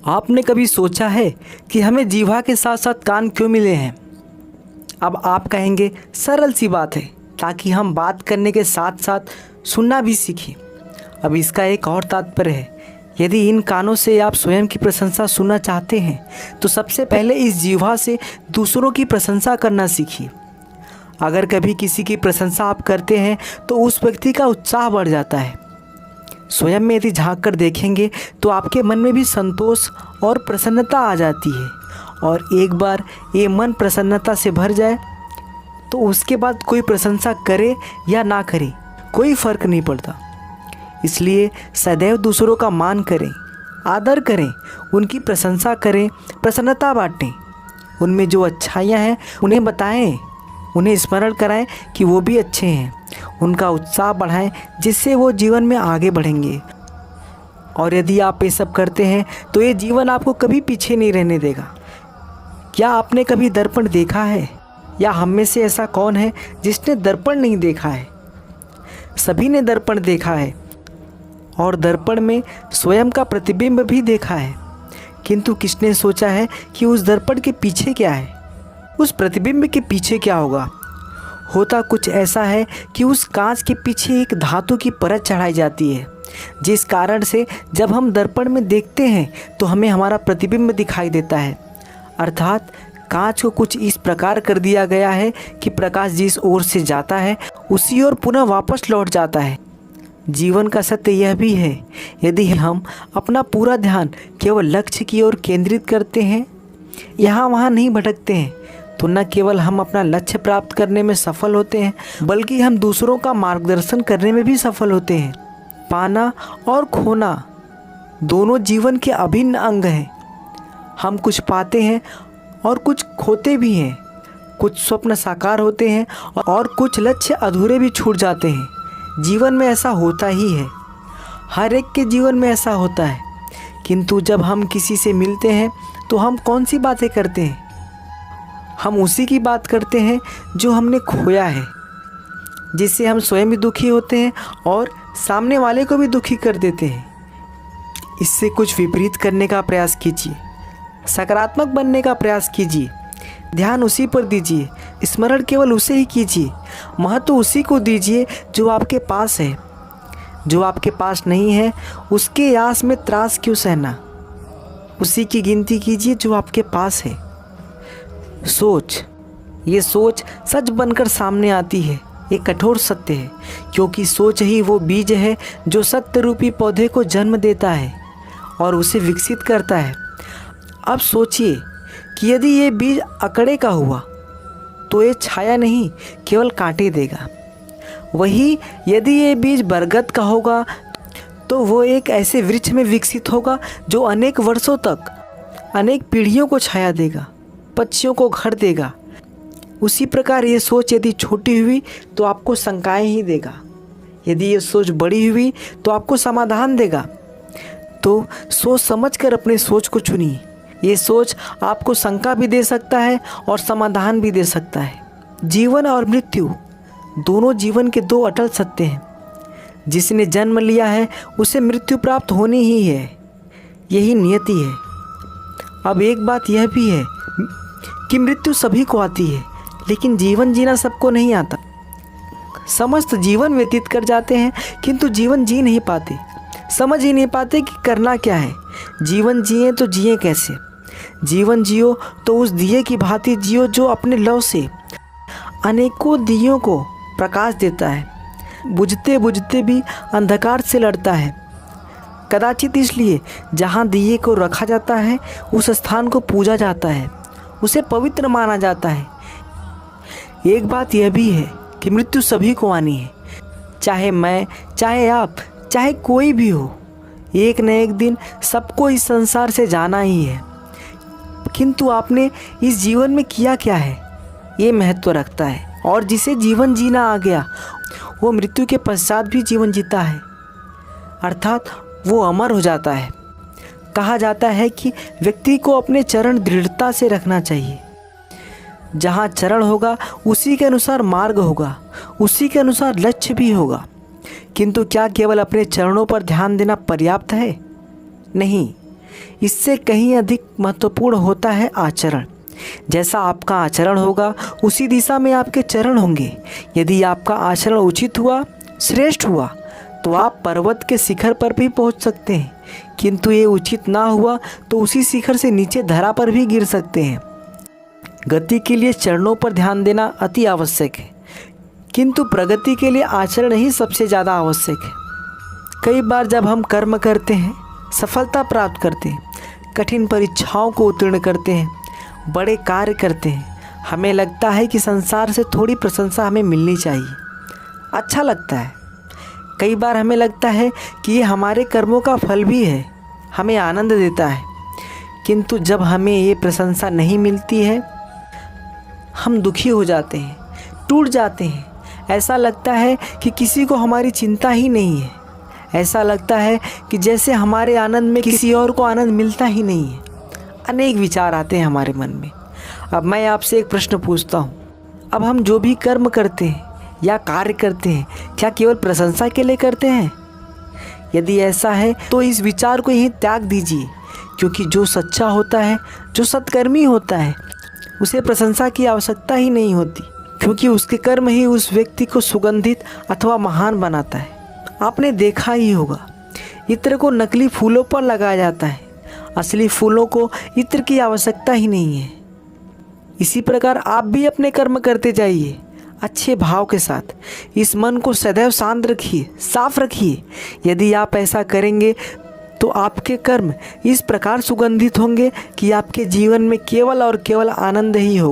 आपने कभी सोचा है कि हमें जीवा के साथ साथ कान क्यों मिले हैं? अब आप कहेंगे सरल सी बात है, ताकि हम बात करने के साथ साथ सुनना भी सीखें। अब इसका एक और तात्पर्य है, यदि इन कानों से आप स्वयं की प्रशंसा सुनना चाहते हैं तो सबसे पहले इस जीवा से दूसरों की प्रशंसा करना सीखिए। अगर कभी किसी की प्रशंसा आप करते हैं तो उस व्यक्ति का उत्साह बढ़ जाता है। स्वयं में यदि झांक कर देखेंगे तो आपके मन में भी संतोष और प्रसन्नता आ जाती है, और एक बार ये मन प्रसन्नता से भर जाए तो उसके बाद कोई प्रशंसा करे या ना करे कोई फ़र्क नहीं पड़ता। इसलिए सदैव दूसरों का मान करें, आदर करें, उनकी प्रशंसा करें, प्रसन्नता बांटें, उनमें जो अच्छाइयाँ हैं उन्हें बताएं, उन्हें स्मरण कराएं कि वो भी अच्छे हैं, उनका उत्साह बढ़ाएं जिससे वो जीवन में आगे बढ़ेंगे। और यदि आप ये सब करते हैं तो ये जीवन आपको कभी पीछे नहीं रहने देगा। क्या आपने कभी दर्पण देखा है? या हम में से ऐसा कौन है जिसने दर्पण नहीं देखा है? सभी ने दर्पण देखा है और दर्पण में स्वयं का प्रतिबिंब भी देखा है, किंतु किसने सोचा है कि उस दर्पण के पीछे क्या है, उस प्रतिबिंब के पीछे क्या होगा? होता कुछ ऐसा है कि उस कांच के पीछे एक धातु की परत चढ़ाई जाती है, जिस कारण से जब हम दर्पण में देखते हैं तो हमें हमारा प्रतिबिंब दिखाई देता है। अर्थात कांच को कुछ इस प्रकार कर दिया गया है कि प्रकाश जिस ओर से जाता है उसी ओर पुनः वापस लौट जाता है। जीवन का सत्य यह भी है, यदि हम अपना पूरा ध्यान केवल लक्ष्य की ओर केंद्रित करते हैं, यहाँ वहाँ नहीं भटकते हैं, तो न केवल हम अपना लक्ष्य प्राप्त करने में सफल होते हैं, बल्कि हम दूसरों का मार्गदर्शन करने में भी सफल होते हैं। पाना और खोना दोनों जीवन के अभिन्न अंग हैं। हम कुछ पाते हैं और कुछ खोते भी हैं, कुछ स्वप्न साकार होते हैं और कुछ लक्ष्य अधूरे भी छूट जाते हैं। जीवन में ऐसा होता ही है, हर एक के जीवन में ऐसा होता है। किंतु जब हम किसी से मिलते हैं तो हम कौन सी बातें करते हैं? हम उसी की बात करते हैं जो हमने खोया है, जिससे हम स्वयं भी दुखी होते हैं और सामने वाले को भी दुखी कर देते हैं। इससे कुछ विपरीत करने का प्रयास कीजिए, सकारात्मक बनने का प्रयास कीजिए, ध्यान उसी पर दीजिए, स्मरण केवल उसे ही कीजिए, महत्व उसी को दीजिए जो आपके पास है। जो आपके पास नहीं है उसके आस में त्रास क्यों सहना? उसी की गिनती कीजिए जो आपके पास है। ये सोच सच बनकर सामने आती है, ये कठोर सत्य है, क्योंकि सोच ही वो बीज है जो सत्य रूपी पौधे को जन्म देता है और उसे विकसित करता है। अब सोचिए कि यदि ये बीज अकड़े का हुआ तो ये छाया नहीं केवल कांटे देगा। वही यदि ये बीज बरगद का होगा तो वो एक ऐसे वृक्ष में विकसित होगा जो अनेक वर्षों तक, अनेक पीढ़ियों को छाया देगा, पक्षियों को घर देगा। उसी प्रकार ये सोच यदि छोटी हुई तो आपको शंकाएं ही देगा, यदि ये सोच बड़ी हुई तो आपको समाधान देगा। तो सोच समझकर अपने सोच को चुनिए। ये सोच आपको शंका भी दे सकता है और समाधान भी दे सकता है। जीवन और मृत्यु दोनों जीवन के दो अटल सत्य हैं। जिसने जन्म लिया है उसे मृत्यु प्राप्त होनी ही है, यही नियति है। अब एक बात यह भी है कि मृत्यु सभी को आती है, लेकिन जीवन जीना सबको नहीं आता। समस्त जीवन व्यतीत कर जाते हैं किंतु जीवन जी नहीं पाते, समझ ही नहीं पाते कि करना क्या है। जीवन जिए तो जिए कैसे? जीवन जियो तो उस दिए की भांति जियो जो अपने लौ से अनेकों दियों को प्रकाश देता है, बुझते बुझते भी अंधकार से लड़ता है। कदाचित इसलिए जहाँ दिए को रखा जाता है उस स्थान को पूजा जाता है, उसे पवित्र माना जाता है। एक बात यह भी है कि मृत्यु सभी को आनी है, चाहे मैं, चाहे आप, चाहे कोई भी हो। एक न एक दिन सबको इस संसार से जाना ही है। किंतु आपने इस जीवन में किया क्या है, ये महत्व रखता है। और जिसे जीवन जीना आ गया वो मृत्यु के पश्चात भी जीवन जीता है, अर्थात वो अमर हो जाता है। कहा जाता है कि व्यक्ति को अपने चरण दृढ़ता से रखना चाहिए। जहाँ चरण होगा उसी के अनुसार मार्ग होगा, उसी के अनुसार लक्ष्य भी होगा। किंतु क्या केवल अपने चरणों पर ध्यान देना पर्याप्त है? नहीं, इससे कहीं अधिक महत्वपूर्ण होता है आचरण। जैसा आपका आचरण होगा उसी दिशा में आपके चरण होंगे। यदि आपका आचरण उचित हुआ, श्रेष्ठ हुआ, तो आप पर्वत के शिखर पर भी पहुंच सकते हैं, किंतु ये उचित ना हुआ तो उसी शिखर से नीचे धरा पर भी गिर सकते हैं। गति के लिए चरणों पर ध्यान देना अति आवश्यक है, किंतु प्रगति के लिए आचरण ही सबसे ज़्यादा आवश्यक है। कई बार जब हम कर्म करते हैं, सफलता प्राप्त करते हैं, कठिन परीक्षाओं को उत्तीर्ण करते हैं, बड़े कार्य करते हैं, हमें लगता है कि संसार से थोड़ी प्रशंसा हमें मिलनी चाहिए। अच्छा लगता है। कई बार हमें लगता है कि ये हमारे कर्मों का फल भी है, हमें आनंद देता है, किंतु जब हमें ये प्रशंसा नहीं मिलती है, हम दुखी हो जाते हैं, टूट जाते हैं। ऐसा लगता है कि किसी को हमारी चिंता ही नहीं है। ऐसा लगता है कि जैसे हमारे आनंद में किसी और को आनंद मिलता ही नहीं है। अनेक विचार आते हैं हमारे मन में। अब मैं आपसे एक प्रश्न पूछता हूँ, अब हम जो भी कर्म करते हैं या कार्य करते हैं, क्या केवल प्रशंसा के लिए करते हैं? यदि ऐसा है तो इस विचार को यहीं त्याग दीजिए, क्योंकि जो सच्चा होता है, जो सत्कर्मी होता है, उसे प्रशंसा की आवश्यकता ही नहीं होती, क्योंकि उसके कर्म ही उस व्यक्ति को सुगंधित अथवा महान बनाता है। आपने देखा ही होगा, इत्र को नकली फूलों पर लगाया जाता है, असली फूलों को इत्र की आवश्यकता ही नहीं है। इसी प्रकार आप भी अपने कर्म करते जाइए अच्छे भाव के साथ। इस मन को सदैव शांत रखिए, साफ रखिए। यदि आप ऐसा करेंगे तो आपके कर्म इस प्रकार सुगंधित होंगे कि आपके जीवन में केवल और केवल आनंद ही होगा।